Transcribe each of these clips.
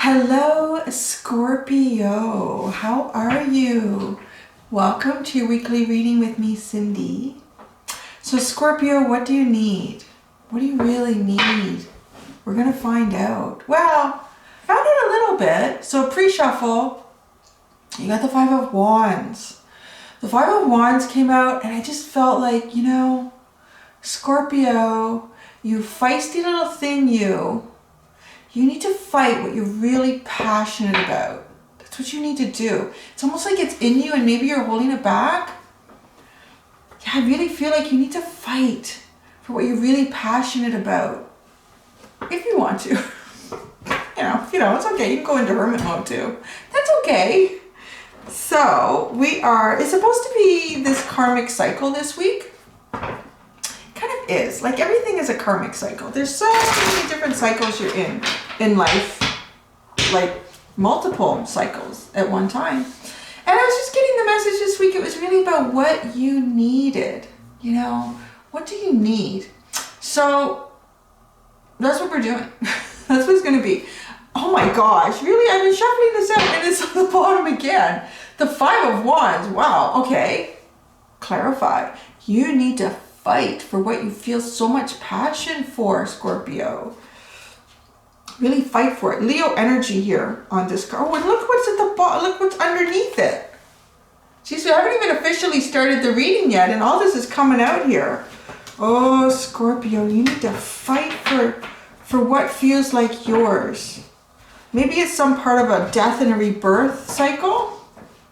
Hello, Scorpio. How are you? Welcome to your weekly reading with me, Cindy. So, Scorpio, what do you need? What do you really need? We're going to find out. Well, found out a little bit. So, pre-shuffle, you got the Five of Wands. The Five of Wands came out, and I just felt like, you know, Scorpio, you feisty little thing, you need to fight what you're really passionate about. That's what you need to do. It's almost like it's in you and maybe you're holding it back. Yeah, I really feel like you need to fight for what you're really passionate about. If you want to. You know, it's okay. You can go into hermit mode too. That's okay. So, it's supposed to be this karmic cycle this week. Is like everything is a karmic cycle. There's so many different cycles you're in life, like multiple cycles at one time. And I was just getting the message this week. It was really about what you needed. You know, what do you need? So that's what we're doing. That's what it's going to be. Oh my gosh, really? I've been shuffling this out and it's on the bottom again. The Five of Wands. Wow. Okay. Clarify. You need to fight for what you feel so much passion for, Scorpio. Really fight for it. Leo energy here on this card. Oh, and look what's at the bottom. Look what's underneath it. Geez, we haven't even officially started the reading yet, and all this is coming out here. Oh, Scorpio, you need to fight for what feels like yours. Maybe it's some part of a death and a rebirth cycle.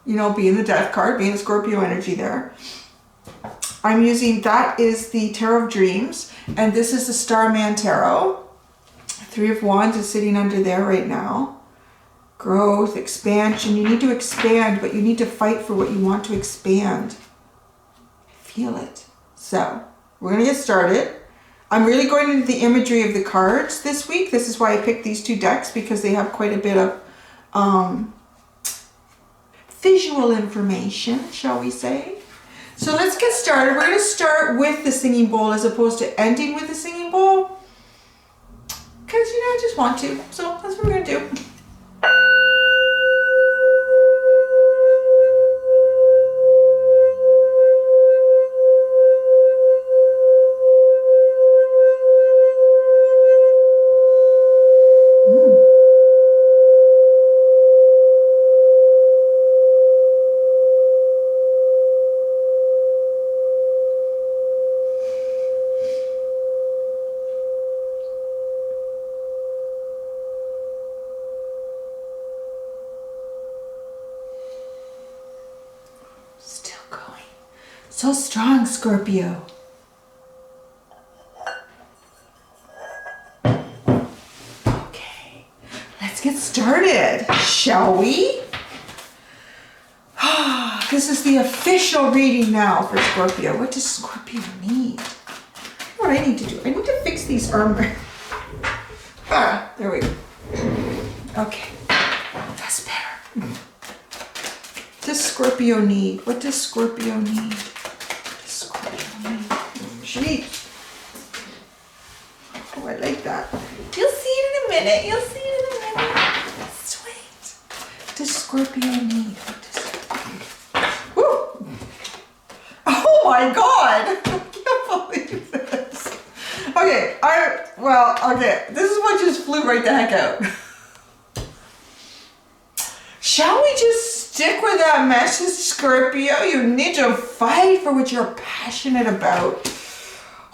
You know, being the death card, being the Scorpio energy there. I'm using, that is the Tarot of Dreams, and this is the Starman Tarot. Three of Wands is sitting under there right now. Growth, expansion. You need to expand, but you need to fight for what you want to expand. Feel it. So, we're going to get started. I'm really going into the imagery of the cards this week. This is why I picked these two decks, because they have quite a bit of visual information, shall we say. So let's get started. We're going to start with the singing bowl as opposed to ending with the singing bowl. Because, you know, I just want to. So that's what we're going to do. So strong, Scorpio. Okay, let's get started, shall we? This is the official reading now for Scorpio. What does Scorpio need? What I need to do? I need to fix these armor. There we go. Okay, that's better. What does Scorpio need? What does Scorpio need? Jeez. Oh, I like that. You'll see it in a minute. You'll see it in a minute. Sweet. What does Scorpio need? Woo! Oh my God! I can't believe this. Okay, okay. This is what just flew right the heck out. Shall we just stick with that message, Scorpio? You need to fight for what you're passionate about.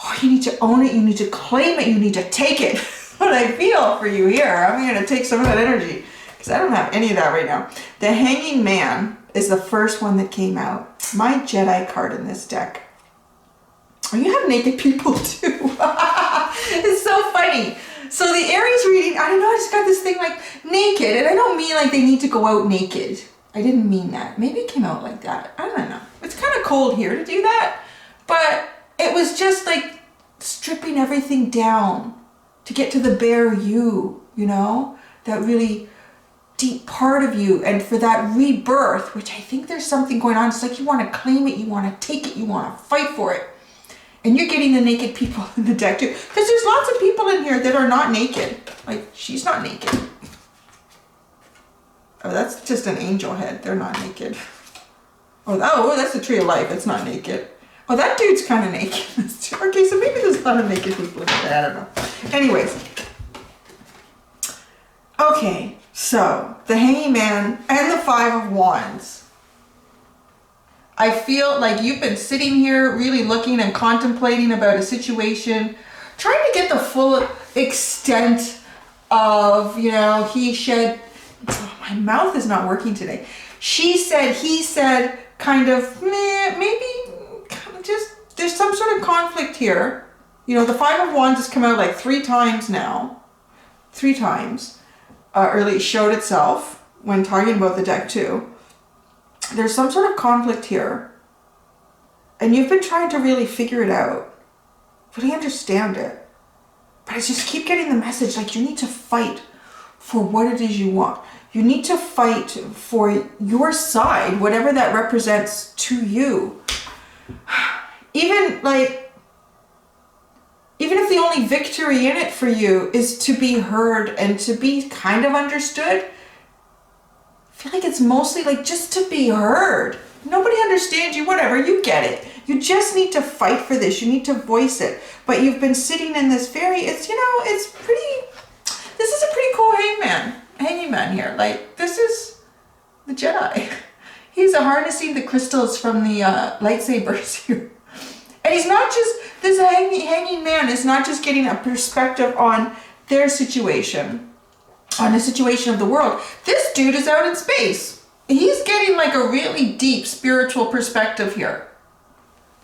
Oh, you need to own it. You need to claim it. You need to take it. What I feel for you here. I'm going to take some of that energy because I don't have any of that right now. The Hanging Man is the first one that came out. My Jedi card in this deck. Oh, you have naked people too. It's so funny. So the Aries reading, I don't know, I just got this thing like naked. And I don't mean like they need to go out naked. I didn't mean that. Maybe it came out like that. I don't know. It's kind of cold here to do that. But it was just like stripping everything down to get to the bare you know, that really deep part of you, and for that rebirth, which I think there's something going on. It's like you want to claim it, you want to take it, you want to fight for it. And you're getting the naked people in the deck too. Because there's lots of people in here that are not naked. Like, she's not naked. that's just an angel head. They're not naked. Oh, that's the tree of life. It's not naked. Oh, that dude's kind of naked. Okay, so maybe there's a lot of naked people in there. I don't know. Anyways. Okay, so the Hanging Man and the Five of Wands. I feel like you've been sitting here really looking and contemplating about a situation, trying to get the full extent of, you know, he said, oh, my mouth is not working today. She said, he said, kind of, maybe just, there's some sort of conflict here. You know, the Five of Wands has come out like 3 times now. 3 times. Early showed itself when talking about the deck too. There's some sort of conflict here. And you've been trying to really figure it out. Really understand it. But I just keep getting the message like you need to fight for what it is you want. You need to fight for your side, whatever that represents to you. Even if the only victory in it for you is to be heard and to be kind of understood, I feel like it's mostly like just to be heard. Nobody understands you, whatever, you get it. You just need to fight for this. You need to voice it. But you've been sitting in this this is a pretty cool hanging man here. Like, this is the Jedi. He's harnessing the crystals from the lightsabers here. And he's not just, this hanging man is not just getting a perspective on their situation, on the situation of the world. This dude is out in space. He's getting like a really deep spiritual perspective here.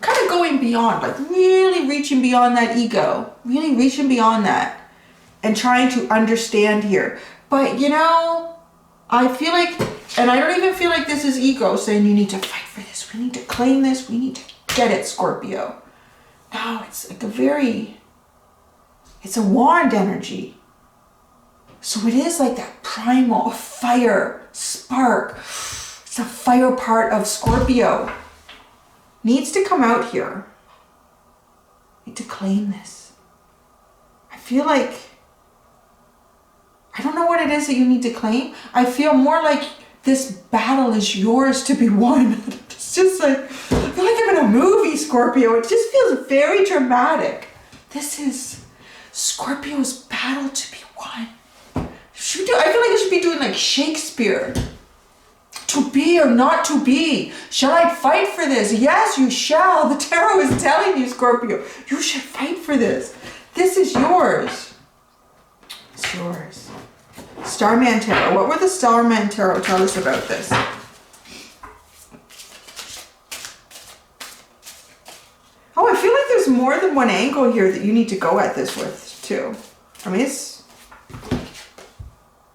Kind of going beyond, like really reaching beyond that ego, really reaching beyond that and trying to understand here. But you know, I feel like, and I don't even feel like this is ego saying you need to fight for this. We need to claim this. We need to get it, Scorpio. No, it's like it's a wand energy. So it is like that primal fire, spark. It's a fire part of Scorpio. Needs to come out here. Need to claim this. I feel like, I don't know what it is that you need to claim. I feel more like this battle is yours to be won. It's just like, I feel like I'm in a movie, Scorpio. It just feels very dramatic. This is Scorpio's battle to be won. I feel like I should be doing like Shakespeare. To be or not to be. Shall I fight for this? Yes, you shall. The tarot is telling you, Scorpio, you should fight for this. This is yours. It's yours. Starman Tarot. What would the Starman Tarot tell us about this? Oh, I feel like there's more than one angle here that you need to go at this with, too. I mean, it's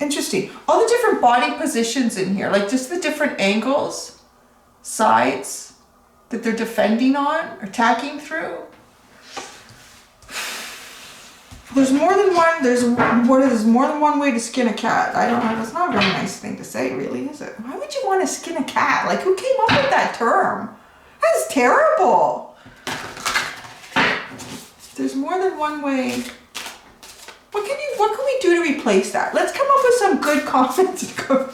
interesting. All the different body positions in here, like just the different angles, sides that they're defending on, attacking through. There's more than one, there's more than one way to skin a cat. I don't know, that's not a very nice thing to say, really, is it? Why would you want to skin a cat? Like, who came up with that term? That's terrible. There's more than one way. What can we do to replace that? Let's come up with some good comments. Because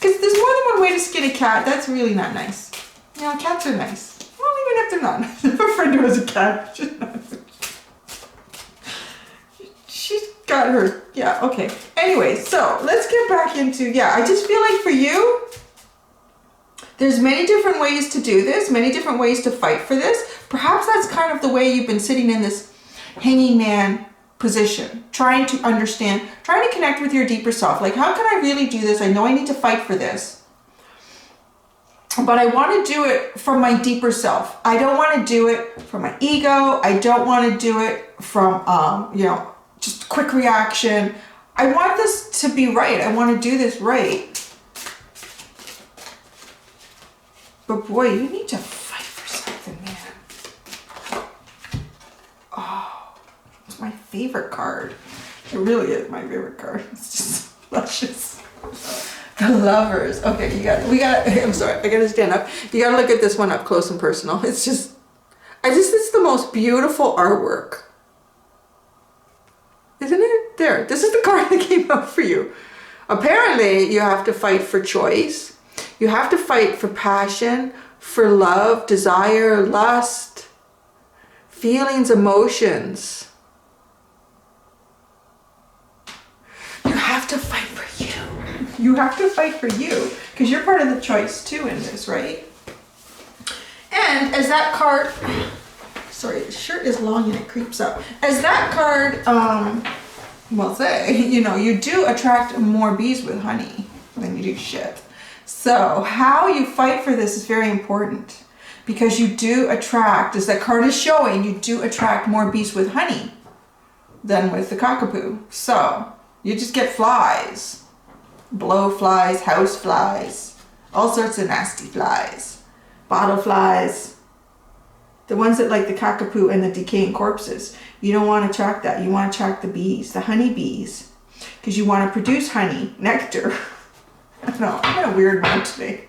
there's more than one way to skin a cat. That's really not nice. You know, cats are nice. Well, even if they're not nice. I have a friend who has a cat. She's got her, yeah, okay. Anyway, so let's get back into, I just feel like for you, there's many different ways to do this, many different ways to fight for this. Perhaps that's kind of the way you've been sitting in this hanging man position, trying to understand, trying to connect with your deeper self. Like, how can I really do this? I know I need to fight for this, but I want to do it from my deeper self. I don't want to do it from my ego. I don't want to do it from, just quick reaction. I want this to be right. I want to do this right. But boy, you need to fight for something, man. Oh, it's my favorite card. It really is my favorite card. It's just luscious. The Lovers. Okay, I'm sorry, I gotta stand up. You gotta look at this one up close and personal. It's the most beautiful artwork. Isn't it? There, this is the card that came out for you. Apparently, you have to fight for choice. You have to fight for passion, for love, desire, lust, feelings, emotions. You have to fight for you. You have to fight for you because you're part of the choice too in this, right? And as that card, sorry, the shirt is long and it creeps up. As that card will say, you know, you do attract more bees with honey than you do shit. So how you fight for this is very important because you do attract, as that card is showing, you do attract more bees with honey than with the cockapoo. So you just get flies, blow flies, house flies, all sorts of nasty flies, bottle flies, the ones that like the cockapoo and the decaying corpses. You don't want to attract that. You want to attract the bees, the honey bees, because you want to produce honey, nectar. I don't know, I'm in a weird mood today.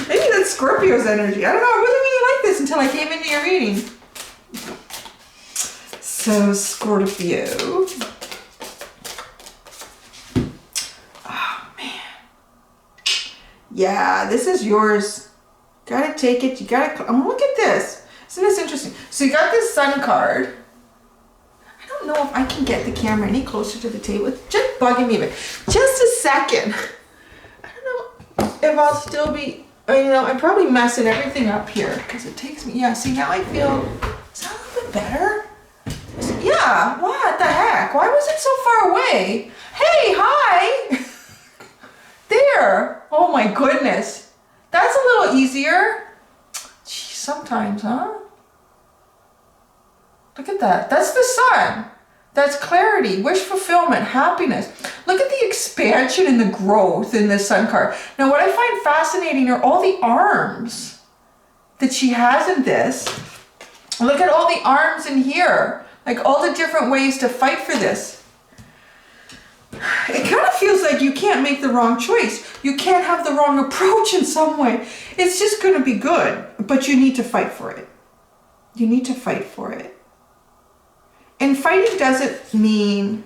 Maybe that's Scorpio's energy. I don't know, I wasn't really like this until I came into your reading. So Scorpio. Oh man. Yeah, this is yours. Gotta take it, you gotta, look at this. Isn't this interesting? So you got this sun card. I don't know if I can get the camera any closer to the table. It's just bugging me, but just a second. I don't know if I'll still be, you know, I'm probably messing everything up here because it takes me, yeah, see now I feel, is that a little bit better? Yeah, what the heck? Why was it so far away? Hey, hi! There, oh my goodness. That's a little easier. Gee, sometimes, huh? Look at that. That's the sun. That's clarity, wish fulfillment, happiness. Look at the expansion and the growth in this sun card. Now, what I find fascinating are all the arms that she has in this. Look at all the arms in here. Like all the different ways to fight for this. It kind of feels like you can't make the wrong choice. You can't have the wrong approach in some way. It's just going to be good, but you need to fight for it. You need to fight for it. And fighting doesn't mean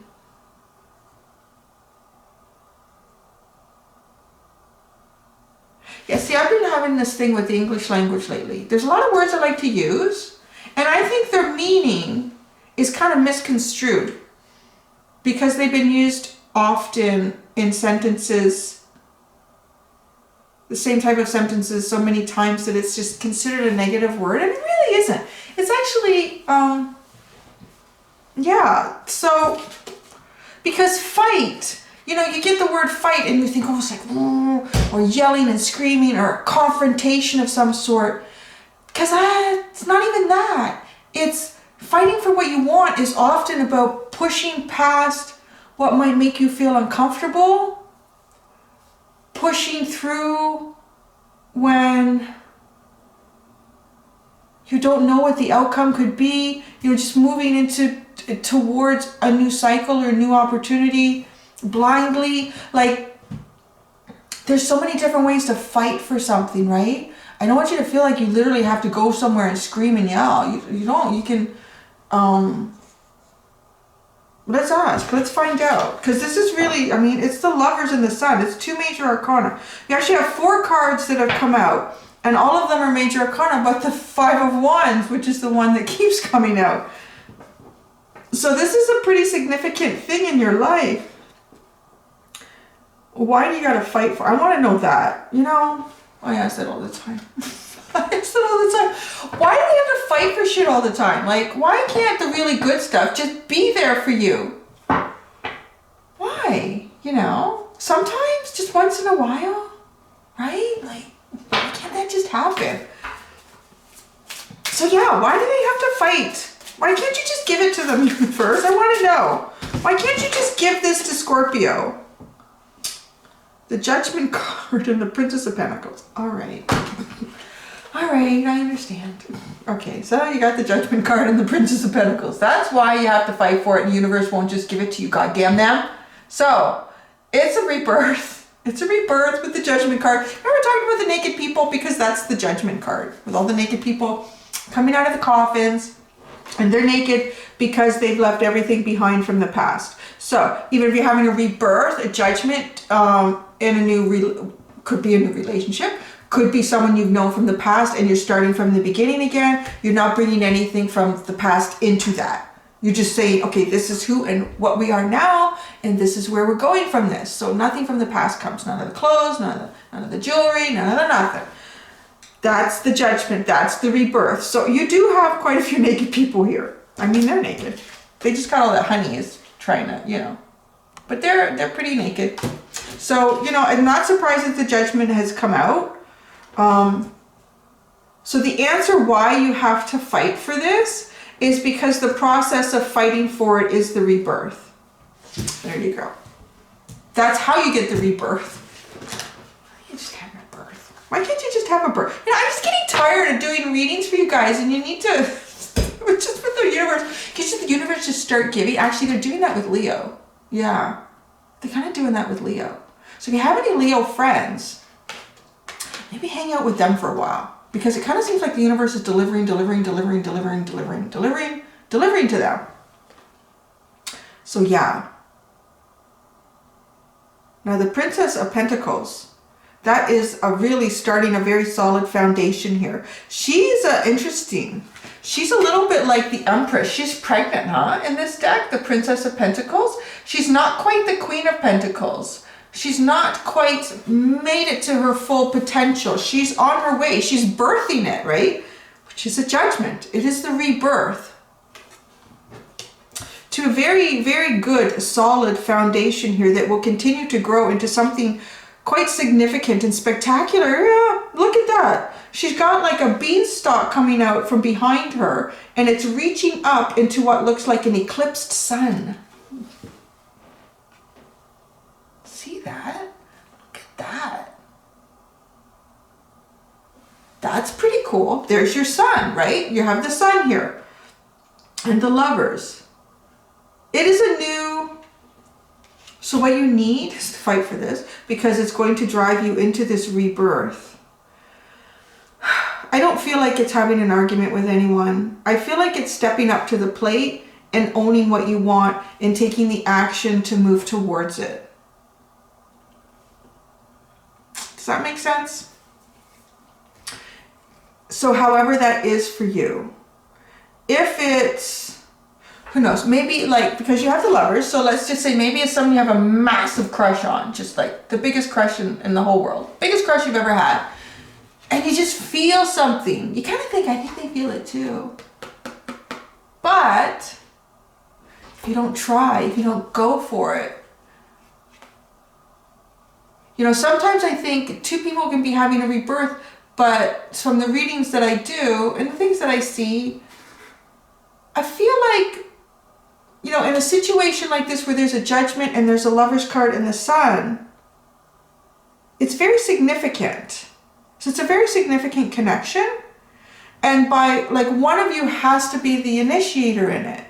yeah, see, I've been having this thing with the English language lately. There's a lot of words I like to use, and I think their meaning is kind of misconstrued because they've been used often in sentences, the same type of sentences so many times that it's just considered a negative word, and it really isn't. It's actually, yeah, so, because fight, you know, you get the word fight and you think, oh, it's like, or yelling and screaming or a confrontation of some sort, because it's not even that. It's fighting for what you want is often about pushing past what might make you feel uncomfortable, pushing through when you don't know what the outcome could be, you're just moving towards a new cycle or a new opportunity blindly. Like, there's so many different ways to fight for something, right? I don't want you to feel like you literally have to go somewhere and scream and yell. You don't. You can, let's ask. Let's find out. Because this is really, I mean, it's the Lovers and the Sun. It's two major arcana. You actually have 4 cards that have come out. And all of them are major arcana, but the 5 of Wands, which is the one that keeps coming out. So this is a pretty significant thing in your life. Why do you got to fight for? I want to know that. You know, I ask that all the time. I ask that all the time. Why do we have to fight for shit all the time? Like, why can't the really good stuff just be there for you? Why? You know, sometimes, just once in a while, right? Like, why can't that just happen? So yeah, why do they have to fight? Why can't you just give it to them first? I want to know. Why can't you just give this to Scorpio? The Judgment card and the Princess of Pentacles. All right. All right, I understand. Okay, so you got the Judgment card and the Princess of Pentacles. That's why you have to fight for it, and the universe won't just give it to you. Goddamn them. So, it's a rebirth. It's a rebirth with the Judgment card. Remember talking about the naked people? Because that's the Judgment card. With all the naked people coming out of the coffins. And they're naked because they've left everything behind from the past. So even if you're having a rebirth, a judgment, in a new, could be a new relationship, could be someone you've known from the past and you're starting from the beginning again. You're not bringing anything from the past into that. You're just saying, okay, this is who and what we are now, and this is where we're going from this. So nothing from the past comes. None of the clothes, none of the jewelry, none of the nothing. That's the judgment. That's the rebirth. So you do have quite a few naked people here. I mean, they're naked. They just got all that honey is trying to, you know, but they're pretty naked. So, you know, I'm not surprised that the judgment has come out. So the answer why you have to fight for this is because the process of fighting for it is the rebirth. There you go. That's how you get the rebirth. You just have a birth. Why can't you just have a birth? You know, I'm just getting tired of doing readings for you guys, and you need to just with the universe. Can't the universe just start giving? Actually, they're doing that with Leo. Yeah, they're kind of doing that with Leo. So if you have any Leo friends, maybe hang out with them for a while, because it kind of seems like the universe is delivering to them. So yeah. Now the Princess of Pentacles, that is really starting a very solid foundation here. She's interesting. She's a little bit like the Empress. She's pregnant, huh? In this deck, the Princess of Pentacles. She's not quite the Queen of Pentacles. She's not quite made it to her full potential. She's on her way. She's birthing it, right? Which is a judgment. It is the rebirth to a very, very good, solid foundation here that will continue to grow into something quite significant and spectacular. Yeah, look at that. She's got like a beanstalk coming out from behind her, and it's reaching up into what looks like an eclipsed sun. See that? Look at that. That's pretty cool. There's your sun, right? You have the sun here. And the Lovers. It is a new... So what you need is to fight for this, because it's going to drive you into this rebirth. I don't feel like it's having an argument with anyone. I feel like it's stepping up to the plate and owning what you want and taking the action to move towards it. Does that make sense? So however that is for you, if it's, who knows, maybe like, because you have the Lovers, so let's just say maybe it's someone you have a massive crush on, just like the biggest crush in the whole world, biggest crush you've ever had, and you just feel something. You kind of think, I think they feel it too. But if you don't try, if you don't go for it, you know, sometimes I think two people can be having a rebirth, but from the readings that I do and the things that I see, I feel like, you know, in a situation like this where there's a judgment and there's a Lover's card and the Sun, it's very significant. So it's a very significant connection. And by, like, one of you has to be the initiator in it.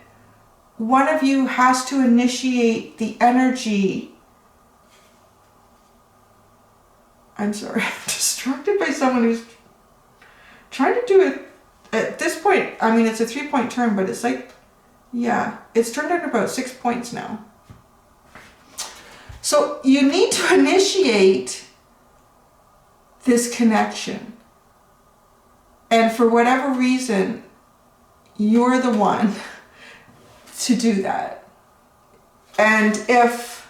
One of you has to initiate the energy. I'm sorry, I'm distracted by someone who's trying to do it. At this point, I mean, it's a 3-point turn, but it's like, yeah, it's turned out about 6 points now. So you need to initiate this connection. And for whatever reason, you're the one to do that. And if,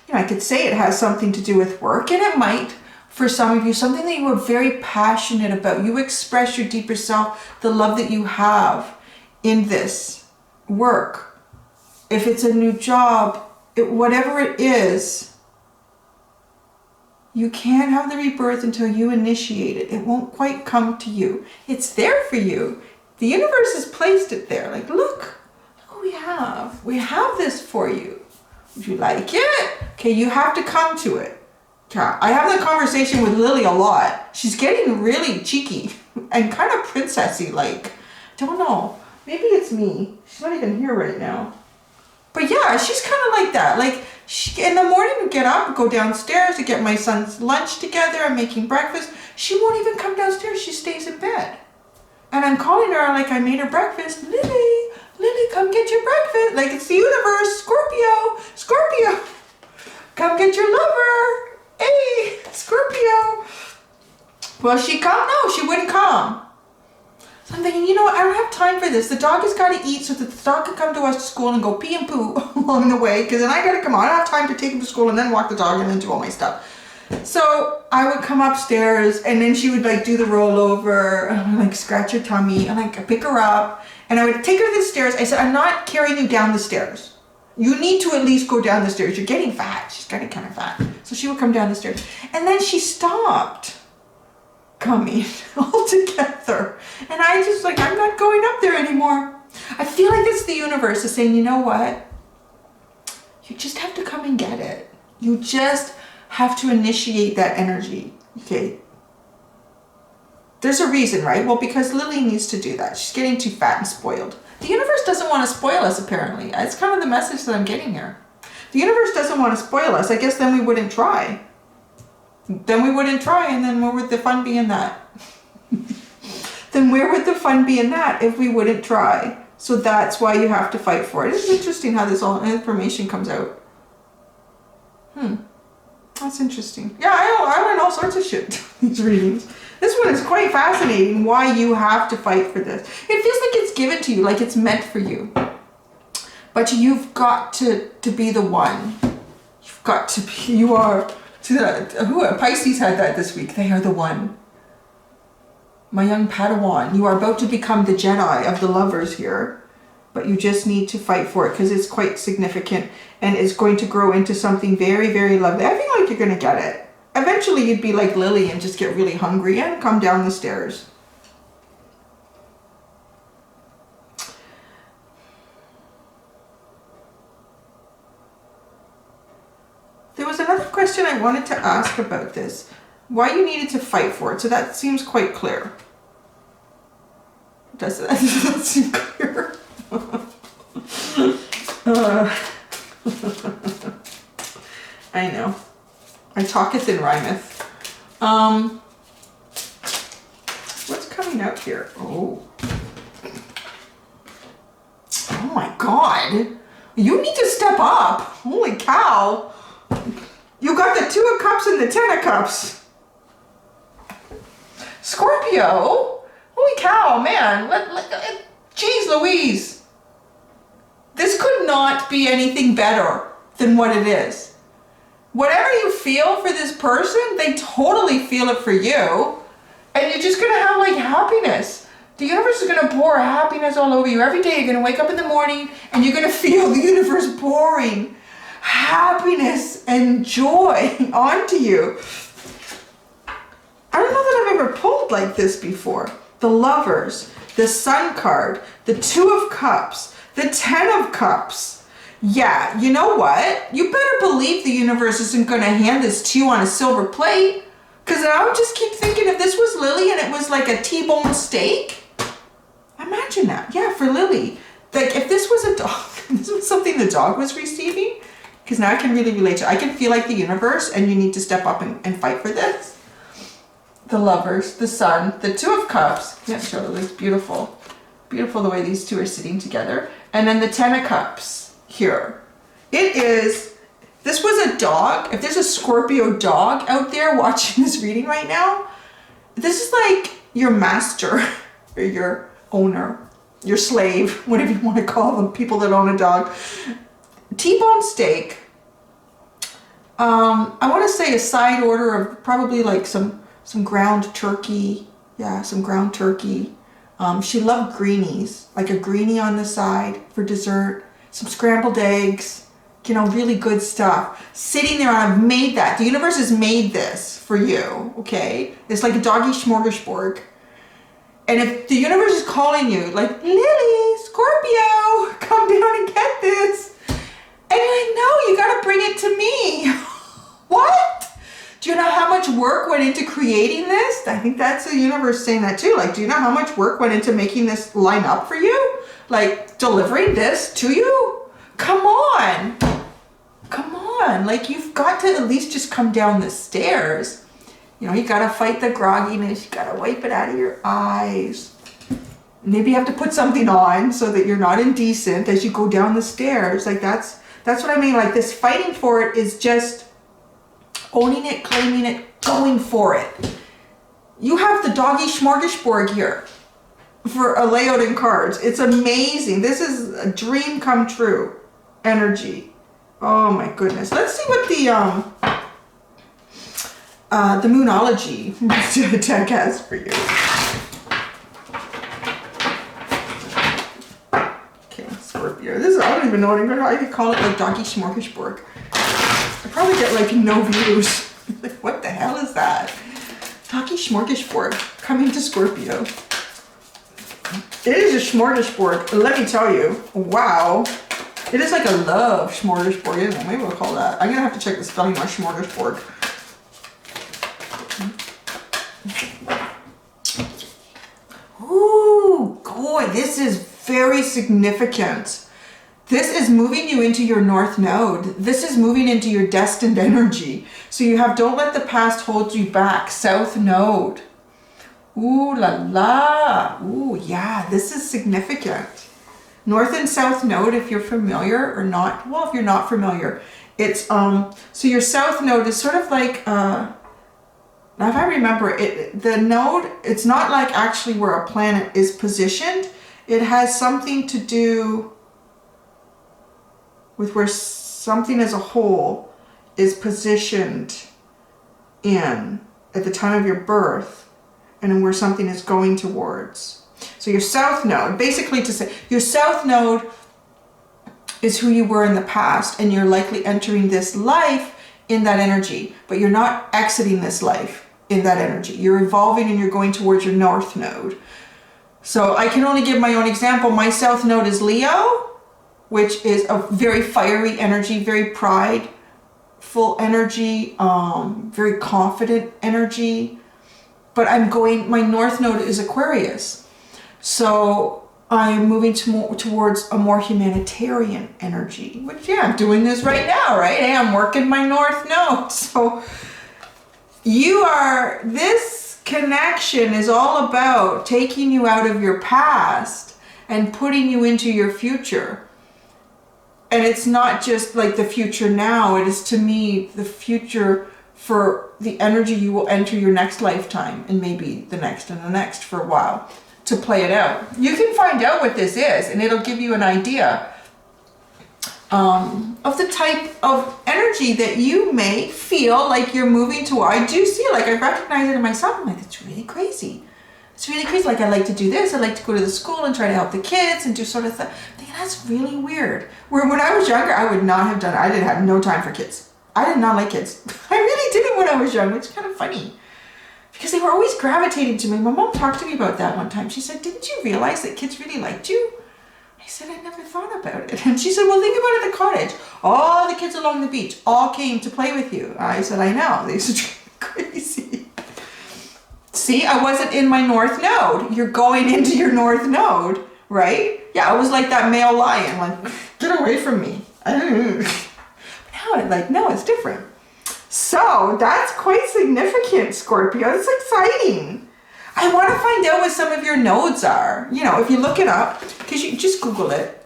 you know, I could say it has something to do with work, and it might for some of you, something that you are very passionate about. You express your deeper self, the love that you have in this work. If it's a new job, whatever it is, you can't have the rebirth until you initiate it. It won't quite come to you. It's there for you. The universe has placed it there. Like, look what we have. We have this for you. Would you like it? Okay, you have to come to it. I have that conversation with Lily a lot. She's getting really cheeky and kind of princessy, like, don't know. Maybe it's me. She's not even here right now. But yeah, she's kind of like that. Like, in the morning we get up, go downstairs to get my son's lunch together. I'm making breakfast. She won't even come downstairs. She stays in bed. And I'm calling her like I made her breakfast. Lily, come get your breakfast. Like it's the universe. Scorpio, come get your lover. Hey, Scorpio. Well, she come? No, she wouldn't come. So I'm thinking, you know what? I don't have time for this. The dog has got to eat so that the dog can come to us to school and go pee and poo along the way. Because then I got to come on. I don't have time to take him to school and then walk the dog and then do all my stuff. So I would come upstairs and then she would like do the rollover and like scratch her tummy and like pick her up and I would take her to the stairs. I said, I'm not carrying you down the stairs. You need to at least go down the stairs. You're getting fat. She's getting kind of fat. So she would come down the stairs and then she stopped coming altogether. And I just like, I'm not going up there anymore. I feel like it's the universe is saying, you know what? You just have to come and get it. You just have to initiate that energy, okay? There's a reason, right? Well, because Lily needs to do that. She's getting too fat and spoiled. The universe doesn't want to spoil us, apparently. It's kind of the message that I'm getting here. The universe doesn't want to spoil us. I guess then we wouldn't try. Then we wouldn't try, and then where would the fun be in that? Then where would the fun be in that if we wouldn't try? So that's why you have to fight for it. It's interesting how this all information comes out. That's interesting. Yeah, I learn all sorts of shit these readings. This one is quite fascinating, why you have to fight for this. It feels like it's given to you, like it's meant for you. But you've got to be the one. You've got to be, you are, Pisces had that this week. They are the one. My young Padawan, you are about to become the Jedi of the lovers here. But you just need to fight for it because it's quite significant and it's going to grow into something very, very lovely. I feel like you're going to get it. Eventually you'd be like Lily and just get really hungry and come down the stairs. There was another question I wanted to ask about this. Why you needed to fight for it. So that seems quite clear. Does that seem clear? I know. I talketh and rhymeth. What's coming out here? Oh my God. You need to step up. Holy cow. You got the 2 of Cups and the 10 of Cups. Scorpio. Holy cow, man. Jeez Louise. This could not be anything better than what it is. Whatever you feel for this person, they totally feel it for you. And you're just going to have like happiness. The universe is going to pour happiness all over you. Every day you're going to wake up in the morning and you're going to feel the universe pouring happiness and joy onto you. I don't know that I've ever pulled like this before. The Lovers, the Sun card, the 2 of Cups, the 10 of Cups. Yeah, you know what? You better believe the universe isn't going to hand this to you on a silver plate. Because I would just keep thinking if this was Lily and it was like a T-bone steak. Imagine that. Yeah, for Lily. Like if this was a dog, this was something the dog was receiving. Because now I can really relate to it. I can feel like the universe and you need to step up and fight for this. The Lovers, the Sun, the 2 of Cups. Yeah, sure, it looks beautiful. Beautiful the way these two are sitting together. And then the 10 of Cups here. It is, this was a dog. If there's a Scorpio dog out there watching this reading right now, this is like your master or your owner, your slave, whatever you want to call them, people that own a dog. T-bone steak. I want to say a side order of probably like some ground turkey. Yeah, some ground turkey. She loved greenies, like a greenie on the side for dessert, some scrambled eggs, you know, really good stuff. Sitting there, and I've made that. The universe has made this for you, okay? It's like a doggy Shmorgishborg. And if the universe is calling you, like, Lily, Scorpio, come down and get this. And you're like, no, you gotta bring it to me. What? Do you know how much work went into creating this? I think that's the universe saying that too. Like, do you know how much work went into making this line up for you? Like, delivering this to you? Come on. Come on. Like, you've got to at least just come down the stairs. You know, you gotta fight the grogginess. You gotta wipe it out of your eyes. Maybe you have to put something on so that you're not indecent as you go down the stairs. Like that's what I mean. Like this fighting for it is just owning it, claiming it, going for it. You have the doggy Shmorgishborg here for a layout in cards. It's amazing. This is a dream come true energy. Oh my goodness. Let's see what the Moonology deck has for you. Okay, Scorpio. This is, I don't even know what I'm going to, I could call it like doggy Shmorgishborg. I probably get like no views. Like, what the hell is that? Doggy Shmorgishborg coming to Scorpio. It is a Shmorgishborg, let me tell you. Wow. It is like a love Shmorgishborg, isn't it? Maybe we'll call that. I'm going to have to check the spelling of Shmorgishborg. Ooh, boy, this is very significant. This is moving you into your North Node. This is moving into your destined energy. So you have don't let the past hold you back. South Node. Ooh la la. Ooh, yeah, this is significant. North and South Node, if you're familiar or not. Well, if you're not familiar, it's so your South Node is sort of like now if I remember it, the node, it's not like actually where a planet is positioned. It has something to do with where something as a whole is positioned in at the time of your birth and then where something is going towards. So your South Node, basically to say, your South Node is who you were in the past and you're likely entering this life in that energy, but you're not exiting this life in that energy. You're evolving and you're going towards your North Node. So I can only give my own example. My South Node is Leo, which is a very fiery energy, very prideful energy, very confident energy. But I'm going, my North Node is Aquarius. So I'm moving towards a more humanitarian energy, which, yeah, I'm doing this right now, right? Hey, I'm working my North Node. So this connection is all about taking you out of your past and putting you into your future. And it's not just like the future now, it is to me the future for the energy you will enter your next lifetime and maybe the next and the next for a while to play it out. You can find out what this is and it'll give you an idea of the type of energy that you may feel like you're moving toward. I do see, like, I recognize it in myself. I'm like, it's really crazy. It's really crazy. Like, I like to do this. I like to go to the school and try to help the kids and do sort of stuff. I'm thinking, that's really weird. Where when I was younger, I would not have done it. I didn't have no time for kids. I did not like kids. I really didn't when I was young, which is kind of funny. Because they were always gravitating to me. My mom talked to me about that one time. She said, didn't you realize that kids really liked you? I said, I never thought about it. And she said, well, think about it at the cottage. All the kids along the beach all came to play with you. I said, I know. They used to drive me crazy. See, I wasn't in my North Node. You're going into your North Node, right? Yeah, I was like that male lion, like, get away from me. But now I'm like, no, it's different. So that's quite significant, Scorpio. It's exciting. I want to find out what some of your nodes are. You know, if you look it up, because you just Google it,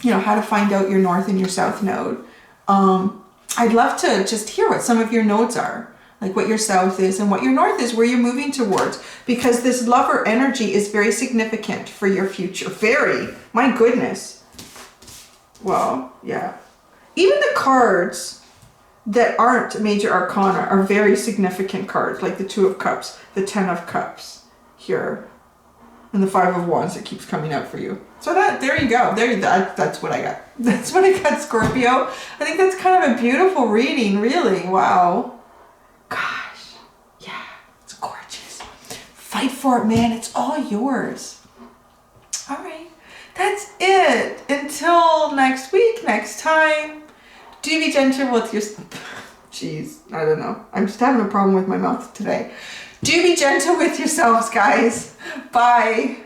you know, how to find out your North and your South Node. I'd love to just hear what some of your nodes are, like what your South is and what your North is, where you're moving towards, because this lover energy is very significant for your future. Very, my goodness. Well, yeah. Even the cards that aren't major arcana are very significant cards, like the Two of Cups, the Ten of Cups here, and the Five of Wands that keeps coming out for you. So there you go. That's what I got. That's what I got, Scorpio. I think that's kind of a beautiful reading, really. Wow. Gosh. Yeah, it's gorgeous. Fight for it, man. It's all yours. All right. That's it. Until next week, next time. Do be gentle with your... Jeez, I don't know. I'm just having a problem with my mouth today. Do be gentle with yourselves, guys. Bye.